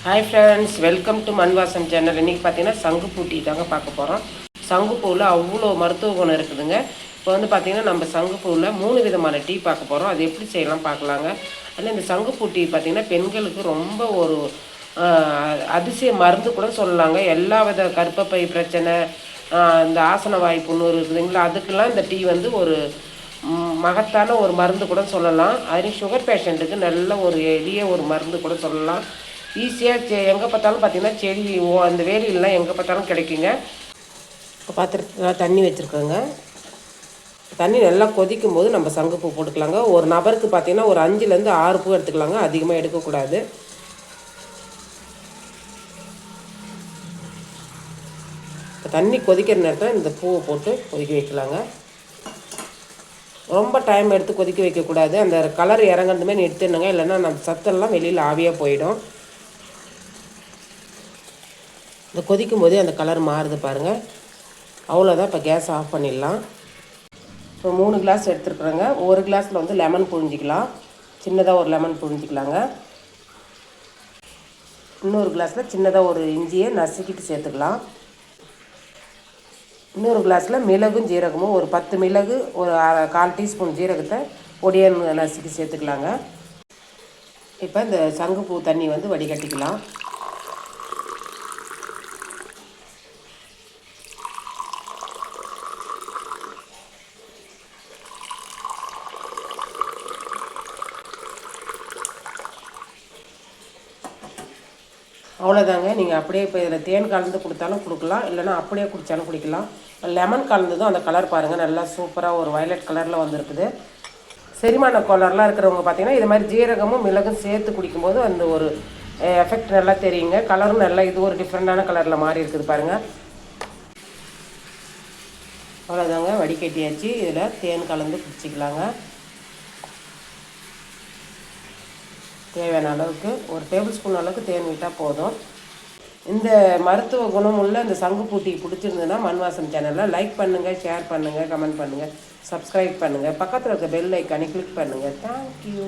Hi friends, welcome to மண்வாசம் channel. இன்றைக்கி பார்த்தீங்கன்னா சங்குப்பூ டீ தாங்க பார்க்க போகிறோம். சங்குப்பூவில் அவ்வளோ மருத்துவ குணம் இருக்குதுங்க. இப்போ வந்து பார்த்திங்கன்னா நம்ம சங்குப்பூவில் 3 விதமான டீ பார்க்க போகிறோம். அது எப்படி செய்யலாம் பார்க்கலாங்க. ஆனால் இந்த சங்குப்பூ டீ பார்த்திங்கன்னா பெண்களுக்கு ரொம்ப ஒரு அதிசய மருந்து கூட சொல்லலாங்க. எல்லா வித கர்ப்பப்பை பிரச்சனை, இந்த ஆசன வாய் புண்ணூறு இருக்குதுங்களா, அதுக்கெல்லாம் இந்த டீ வந்து ஒரு மகத்தான ஒரு மருந்து கூட சொல்லலாம். அதுலேயும் சுகர் பேஷண்ட்டுக்கு நல்ல ஒரு எளிய ஒரு மருந்து கூட சொல்லலாம். ஈஸியாக எங்கே பார்த்தாலும் பார்த்திங்கன்னா செடி அந்த வேலியெல்லாம் எங்கே பார்த்தாலும் கிடைக்குங்க. பாத்திரத்தில் தண்ணி வச்சுருக்கோங்க. தண்ணி நல்லா கொதிக்கும் போது நம்ம சங்குப்பூ போட்டுக்கலாங்க. ஒரு நபருக்கு பார்த்திங்கன்னா ஒரு 5லேருந்து 6 பூ எடுத்துக்கலாங்க. அதிகமாக எடுக்கக்கூடாது. இப்போ தண்ணி கொதிக்கிற நேரத்தில் இந்த பூவை போட்டு கொதிக்க வைக்கலாங்க. ரொம்ப டைம் எடுத்து கொதிக்க வைக்கக்கூடாது. அந்த கலர் இறங்குறதுமே எடுத்துடணுங்க. இல்லைன்னா நம்ம சத்தெல்லாம் வெளியில் ஆவியாக போயிடும். இந்த கொதிக்கும் போதே அந்த கலர் மாறுது பாருங்கள். அவ்வளோதான். இப்போ கேஸ் ஆஃப் பண்ணிடலாம். இப்போ 3 கிளாஸ் எடுத்துருக்குறேங்க. ஒரு கிளாஸில் வந்து லெமன் புழிஞ்சிக்கலாம். சின்னதாக ஒரு லெமன் புழிஞ்சிக்கலாங்க. இன்னொரு கிளாஸில் சின்னதாக ஒரு இஞ்சியை நசுக்கிட்டு சேர்த்துக்கலாம். இன்னொரு கிளாஸில் மிளகும் ஜீரகமும் ஒரு 10 மிளகு, ஒரு 1/4 டீஸ்பூன் ஜீரகத்தை பொடியாக நசுக்கி சேர்த்துக்கலாங்க. இப்போ இந்த சங்குப்பூ தண்ணி வந்து வடிகட்டிக்கலாம். அவ்வளோதாங்க. நீங்கள் அப்படியே இப்போ இதில் தேன் கலந்து கொடுத்தாலும் கொடுக்கலாம், இல்லைனா அப்படியே குடித்தாலும் குடிக்கலாம். லெமன் கலந்ததும் அந்த கலர் பாருங்கள், நல்லா சூப்பராக ஒரு வயலட் கலரில் வந்துருக்குது. செரிமான கோளாறுலாம் இருக்கிறவங்க பார்த்திங்கன்னா இது மாதிரி ஜீரகமும் மிளகும் சேர்த்து குடிக்கும்போது அந்த ஒரு எஃபெக்ட் நல்லா தெரியுங்க. கலரும் நல்லா இது ஒரு டிஃப்ரெண்டான கலரில் மாறி இருக்குது பாருங்கள். அவ்வளோதாங்க, வடிகட்டியாச்சு. இதில் தேன் கலந்து குடிச்சிக்கலாங்க. தேவையான அளவுக்கு ஒரு டேபிள் ஸ்பூன் அளவுக்கு தேன் விட்டால் போதும். இந்த மருத்துவ குணம் உள்ள இந்த சங்குப்பூ டீ பிடிச்சிருந்ததுன்னா மண்வாசம் சேனலில் லைக் பண்ணுங்கள், ஷேர் பண்ணுங்கள், கமெண்ட் பண்ணுங்கள், சப்ஸ்கிரைப் பண்ணுங்கள். பக்கத்தில் இருக்க பெல் ஐக்கானை கிளிக் பண்ணுங்கள். தேங்க்யூ.